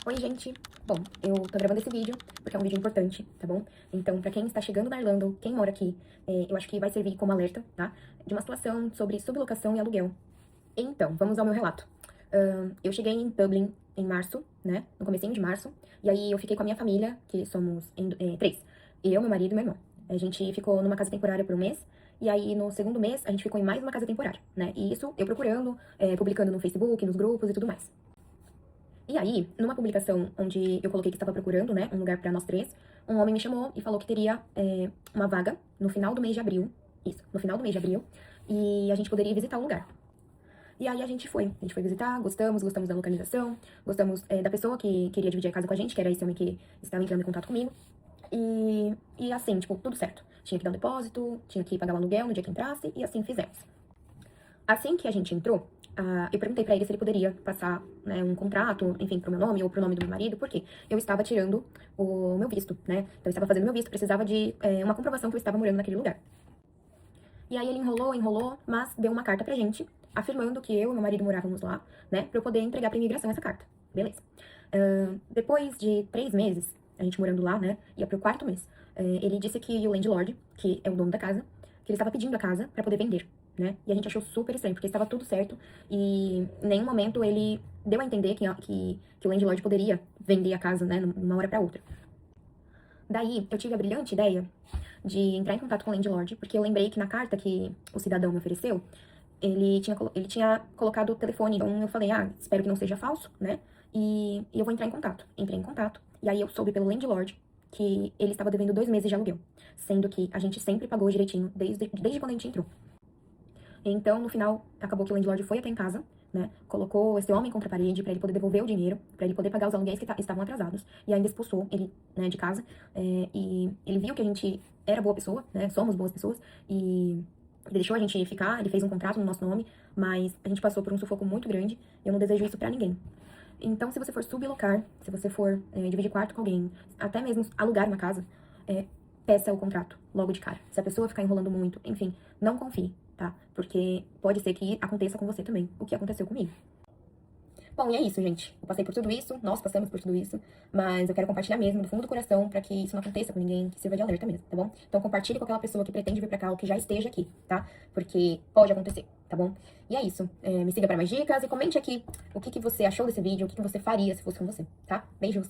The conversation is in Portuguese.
Oi, gente! Bom, eu tô gravando esse vídeo porque é um vídeo importante, tá bom? Então, pra quem está chegando na Irlanda, quem mora aqui, eu acho que vai servir como alerta, tá? De uma situação sobre sublocação e aluguel. Então, vamos ao meu relato. Eu cheguei em Dublin em março, né? No comecinho de março. E aí eu fiquei com a minha família, que somos três. Eu, meu marido e meu irmão. A gente ficou numa casa temporária por um mês. E aí, no segundo mês, a gente ficou em mais uma casa temporária, né? E isso eu procurando, publicando no Facebook, nos grupos e tudo mais. E aí, numa publicação onde eu coloquei que estava procurando, né, um lugar pra nós três, um homem me chamou e falou que teria uma vaga no final do mês de abril. Isso, no final do mês de abril. E a gente poderia visitar o lugar. E aí a gente foi visitar, gostamos da localização, gostamos da pessoa que queria dividir a casa com a gente, que era esse homem que estava entrando em contato comigo. E assim, tipo, tudo certo. Tinha que dar um depósito, tinha que pagar o aluguel no dia que entrasse, e assim fizemos. Assim que a gente entrou, eu perguntei pra ele se ele poderia passar, né, um contrato, enfim, pro meu nome ou pro nome do meu marido, porque eu estava tirando o meu visto, né? Então eu estava fazendo meu visto, precisava de uma comprovação que eu estava morando naquele lugar. E aí ele enrolou, mas deu uma carta pra gente, afirmando que eu e meu marido morávamos lá, né, pra eu poder entregar pra imigração essa carta. Beleza. Depois de 3 meses, a gente morando lá, né, ia pro 4º mês, ele disse que o landlord, que é o dono da casa, que ele estava pedindo a casa pra poder vender, né, e a gente achou super estranho, porque estava tudo certo, e em nenhum momento ele deu a entender que o landlord poderia vender a casa, né, numa hora pra outra. Daí, eu tive a brilhante ideia de entrar em contato com o landlord, porque eu lembrei que na carta que o cidadão me ofereceu, ele tinha colocado o telefone. Então eu falei, espero que não seja falso, né? E eu vou entrar em contato. Entrei em contato, e aí eu soube pelo landlord que ele estava devendo 2 meses de aluguel, sendo que a gente sempre pagou direitinho desde quando a gente entrou. Então, no final, acabou que o landlord foi até em casa, né? Colocou esse homem contra a parede pra ele poder devolver o dinheiro, pra ele poder pagar os aluguéis que estavam atrasados. E ainda expulsou ele, né, de casa. E ele viu que a gente era boa pessoa, né? Somos boas pessoas. E ele deixou a gente ficar, ele fez um contrato no nosso nome, mas a gente passou por um sufoco muito grande. E eu não desejo isso pra ninguém. Então, se você for sublocar, se você for dividir quarto com alguém, até mesmo alugar uma casa, peça o contrato logo de cara. Se a pessoa ficar enrolando muito, enfim, não confie, tá? Porque pode ser que aconteça com você também, o que aconteceu comigo. Bom, e é isso, gente. Eu passei por tudo isso, nós passamos por tudo isso, mas eu quero compartilhar mesmo, do fundo do coração, pra que isso não aconteça com ninguém, que sirva de alerta mesmo, tá bom? Então compartilhe com aquela pessoa que pretende vir pra cá ou que já esteja aqui, tá? Porque pode acontecer, tá bom? E é isso. Me siga pra mais dicas e comente aqui o que você achou desse vídeo, o que você faria se fosse com você, tá? Beijos!